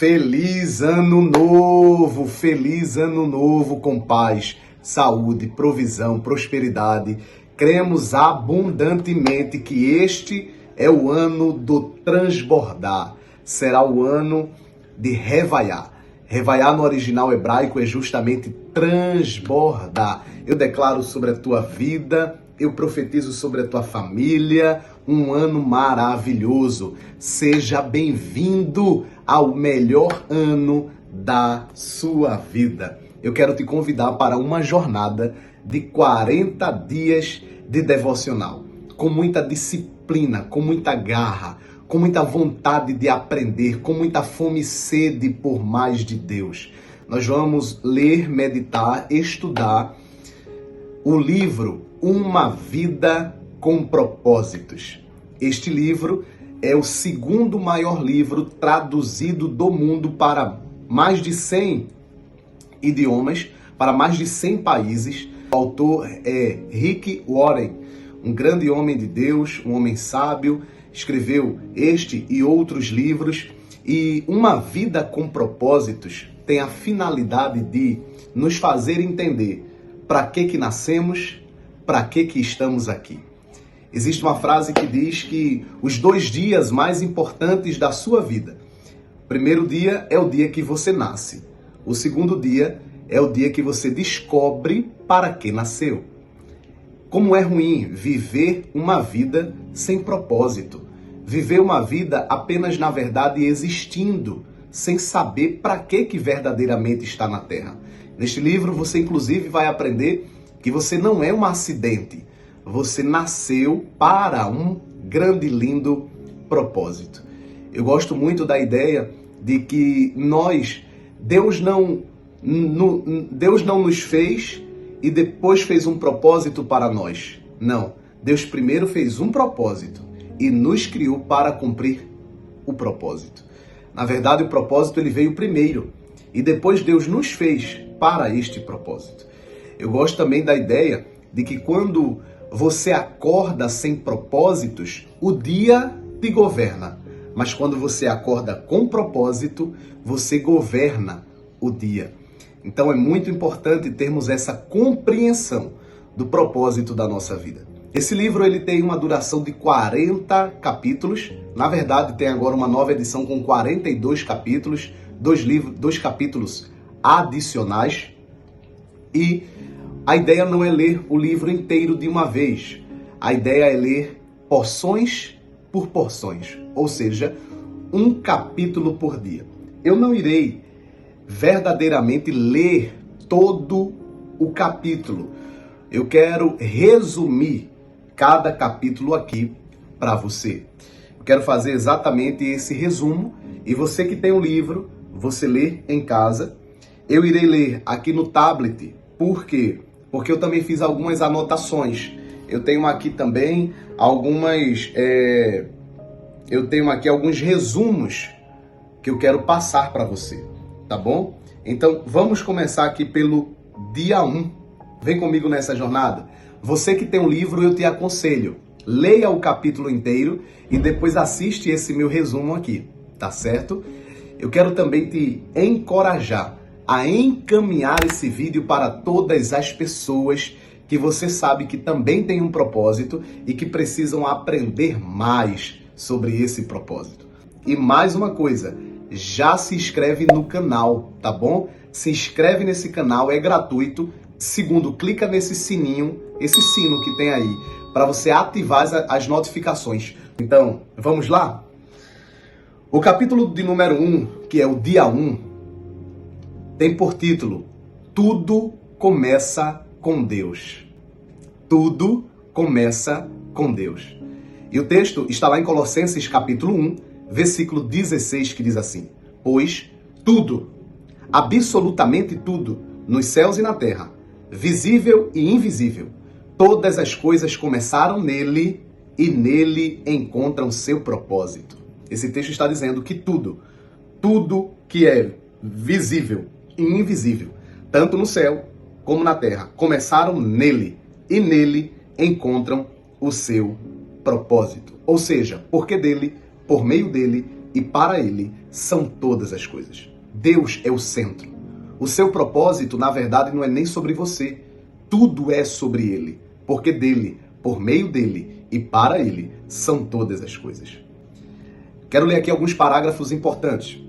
Feliz ano novo com paz, saúde, provisão, prosperidade. Cremos abundantemente que este é o ano do transbordar, será o ano de revaiar. Revaiar no original hebraico é justamente transbordar. Eu declaro sobre a tua vida, eu profetizo sobre a tua família, um ano maravilhoso. Seja bem-vindo ao melhor ano da sua vida. Eu quero te convidar para uma jornada de 40 dias de devocional, com muita disciplina, com muita garra, com muita vontade de aprender, com muita fome e sede por mais de Deus. Nós vamos ler, meditar, estudar o livro Uma Vida com Propósitos. Este livro é o segundo maior livro traduzido do mundo para mais de 100 idiomas, para mais de 100 países. O autor é Rick Warren, um grande homem de Deus, um homem sábio, escreveu este e outros livros. E Uma Vida com Propósitos tem a finalidade de nos fazer entender para que nascemos, para que estamos aqui. Existe uma frase que diz que os 2 dias mais importantes da sua vida, o primeiro dia é o dia que você nasce, o segundo dia é o dia que você descobre para que nasceu. Como é ruim viver uma vida sem propósito, viver uma vida apenas, na verdade, existindo, sem saber para que verdadeiramente está na Terra. Neste livro você inclusive vai aprender que você não é um acidente, você nasceu para um grande e lindo propósito. Eu gosto muito da ideia de que Deus não nos fez e depois fez um propósito para nós. Não, Deus primeiro fez um propósito e nos criou para cumprir o propósito. Na verdade, o propósito ele veio primeiro e depois Deus nos fez para este propósito. Eu gosto também da ideia de que quando você acorda sem propósitos, o dia te governa. Mas quando você acorda com propósito, você governa o dia. Então é muito importante termos essa compreensão do propósito da nossa vida. Esse livro ele tem uma duração de 40 capítulos. Na verdade, tem agora uma nova edição com 42 capítulos, 2 capítulos adicionais. E a ideia não é ler o livro inteiro de uma vez. A ideia é ler porções por porções, ou seja, um capítulo por dia. Eu não irei verdadeiramente ler todo o capítulo. Eu quero resumir cada capítulo aqui para você. Eu quero fazer exatamente esse resumo e você que tem o livro, você lê em casa. Eu irei ler aqui no tablet. Por quê? Porque eu também fiz algumas anotações. Eu tenho aqui também alguns resumos que eu quero passar para você, tá bom? Então, vamos começar aqui pelo dia 1. Vem comigo nessa jornada. Você que tem um livro, eu te aconselho, leia o capítulo inteiro e depois assiste esse meu resumo aqui, tá certo? Eu quero também te encorajar a encaminhar esse vídeo para todas as pessoas que você sabe que também têm um propósito e que precisam aprender mais sobre esse propósito. E mais uma coisa, já se inscreve no canal, tá bom? Se inscreve nesse canal, é gratuito. Segundo, clica nesse sininho, esse sino que tem aí, para você ativar as notificações. Então, vamos lá? O capítulo de número 1, que é o dia 1, tem por título, Tudo Começa com Deus. Tudo começa com Deus. E o texto está lá em Colossenses capítulo 1, versículo 16, que diz assim: Pois tudo, absolutamente tudo, nos céus e na terra, visível e invisível, todas as coisas começaram nele e nele encontram seu propósito. Esse texto está dizendo que tudo que é visível e invisível, tanto no céu como na terra, começaram nele e nele encontram o seu propósito. Ou seja, porque dele, por meio dele e para ele são todas as coisas. Deus é o centro. O seu propósito, na verdade, não é nem sobre você. Tudo é sobre Ele, porque dele, por meio dele e para Ele são todas as coisas. Quero ler aqui alguns parágrafos importantes.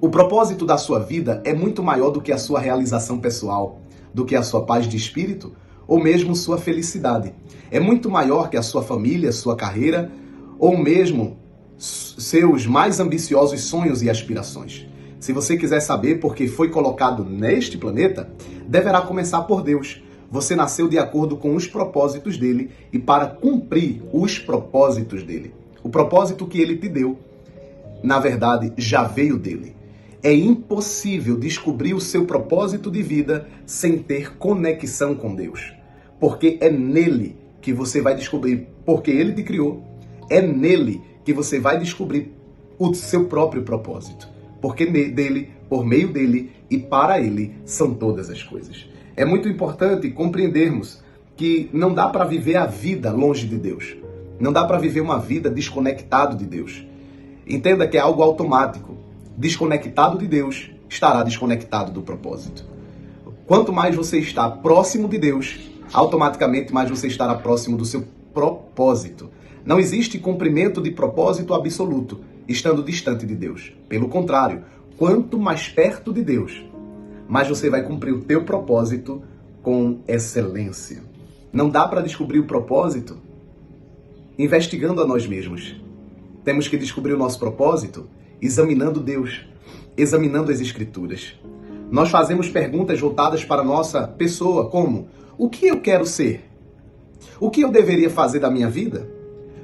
O propósito da sua vida é muito maior do que a sua realização pessoal, do que a sua paz de espírito ou mesmo sua felicidade. É muito maior que a sua família, sua carreira ou mesmo seus mais ambiciosos sonhos e aspirações. Se você quiser saber por que foi colocado neste planeta, deverá começar por Deus. Você nasceu de acordo com os propósitos dele e para cumprir os propósitos dele. O propósito que ele te deu, na verdade, já veio dele. É impossível descobrir o seu propósito de vida sem ter conexão com Deus. Porque é nele que você vai descobrir porque ele te criou. É nele que você vai descobrir o seu próprio propósito. Porque dele, por meio dele e para ele são todas as coisas. É muito importante compreendermos que não dá para viver a vida longe de Deus. Não dá para viver uma vida desconectado de Deus. Entenda que é algo automático. Desconectado de Deus, estará desconectado do propósito. Quanto mais você está próximo de Deus, automaticamente mais você estará próximo do seu propósito. Não existe cumprimento de propósito absoluto, estando distante de Deus. Pelo contrário, quanto mais perto de Deus, mais você vai cumprir o teu propósito com excelência. Não dá para descobrir o propósito investigando a nós mesmos. Temos que descobrir o nosso propósito examinando Deus, examinando as Escrituras. Nós fazemos perguntas voltadas para a nossa pessoa, como: o que eu quero ser? O que eu deveria fazer da minha vida?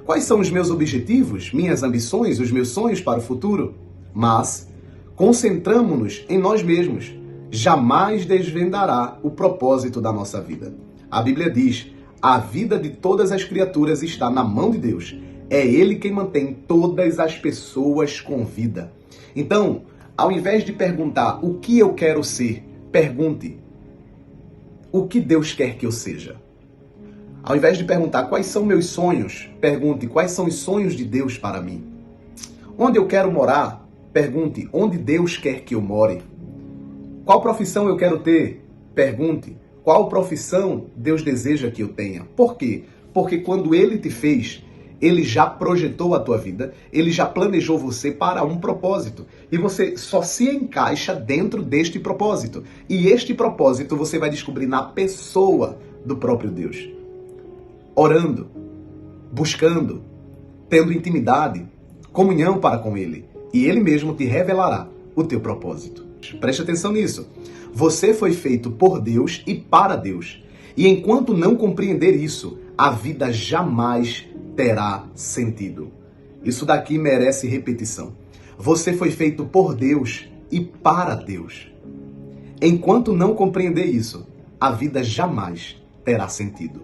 Quais são os meus objetivos, minhas ambições, os meus sonhos para o futuro? Mas concentramo-nos em nós mesmos. Jamais desvendará o propósito da nossa vida. A Bíblia diz: a vida de todas as criaturas está na mão de Deus. É Ele quem mantém todas as pessoas com vida. Então, ao invés de perguntar o que eu quero ser, pergunte o que Deus quer que eu seja. Ao invés de perguntar quais são meus sonhos, pergunte quais são os sonhos de Deus para mim. Onde eu quero morar, pergunte onde Deus quer que eu more. Qual profissão eu quero ter? Pergunte qual profissão Deus deseja que eu tenha. Por quê? Porque quando Ele te fez, Ele já projetou a tua vida, Ele já planejou você para um propósito. E você só se encaixa dentro deste propósito. E este propósito você vai descobrir na pessoa do próprio Deus. Orando, buscando, tendo intimidade, comunhão para com Ele. E Ele mesmo te revelará o teu propósito. Preste atenção nisso. Você foi feito por Deus e para Deus. E enquanto não compreender isso, a vida jamais terá sentido. Isso daqui merece repetição. Você foi feito por Deus e para Deus. Enquanto não compreender isso, a vida jamais terá sentido.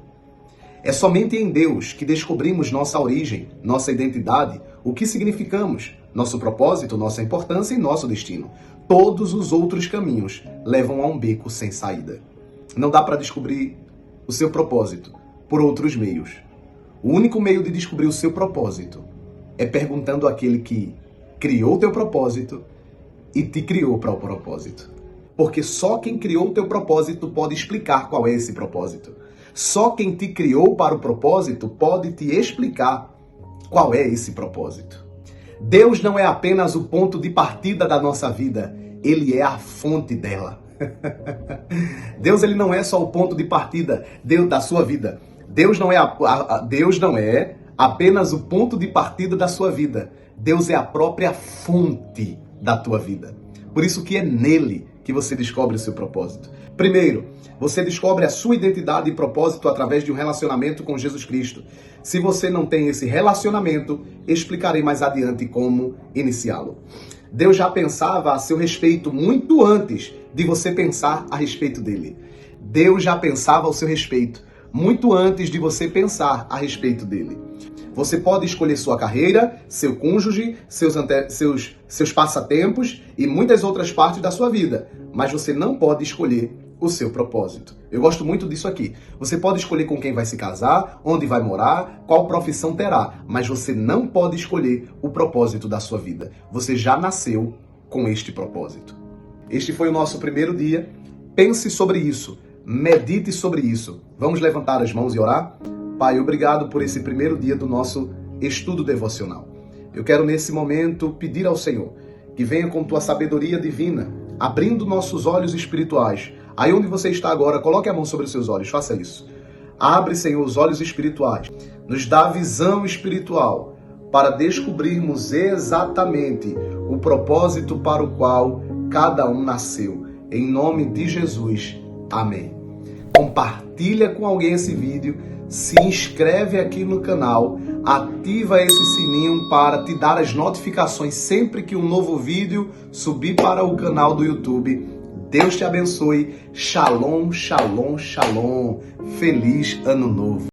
É somente em Deus que descobrimos nossa origem, nossa identidade, o que significamos, nosso propósito, nossa importância e nosso destino. Todos os outros caminhos levam a um beco sem saída. Não dá para descobrir o seu propósito por outros meios. O único meio de descobrir o seu propósito é perguntando àquele que criou o teu propósito e te criou para o propósito. Porque só quem criou o teu propósito pode explicar qual é esse propósito. Só quem te criou para o propósito pode te explicar qual é esse propósito. Deus não é apenas o ponto de partida da nossa vida, Ele é a fonte dela. Deus ele não é só o ponto de partida da sua vida. Deus não é apenas o ponto de partida da sua vida. Deus é a própria fonte da tua vida. Por isso que é nele que você descobre o seu propósito. Primeiro, você descobre a sua identidade e propósito através de um relacionamento com Jesus Cristo. Se você não tem esse relacionamento, explicarei mais adiante como iniciá-lo. Deus já pensava a seu respeito muito antes de você pensar a respeito dele. Deus já pensava ao seu respeito muito antes de você pensar a respeito dele. Você pode escolher sua carreira, seu cônjuge, seus passatempos e muitas outras partes da sua vida, mas você não pode escolher o seu propósito. Eu gosto muito disso aqui. Você pode escolher com quem vai se casar, onde vai morar, qual profissão terá, mas você não pode escolher o propósito da sua vida. Você já nasceu com este propósito. Este foi o nosso primeiro dia. Pense sobre isso. Medite sobre isso. Vamos levantar as mãos e orar? Pai, obrigado por esse primeiro dia do nosso estudo devocional. Eu quero nesse momento pedir ao Senhor que venha com tua sabedoria divina, abrindo nossos olhos espirituais. Aí onde você está agora, coloque a mão sobre os seus olhos, faça isso. Abre, Senhor, os olhos espirituais. Nos dá visão espiritual para descobrirmos exatamente o propósito para o qual cada um nasceu. Em nome de Jesus. Amém. Compartilha com alguém esse vídeo, se inscreve aqui no canal, ativa esse sininho para te dar as notificações sempre que um novo vídeo subir para o canal do YouTube. Deus te abençoe. Shalom, shalom, shalom. Feliz Ano Novo.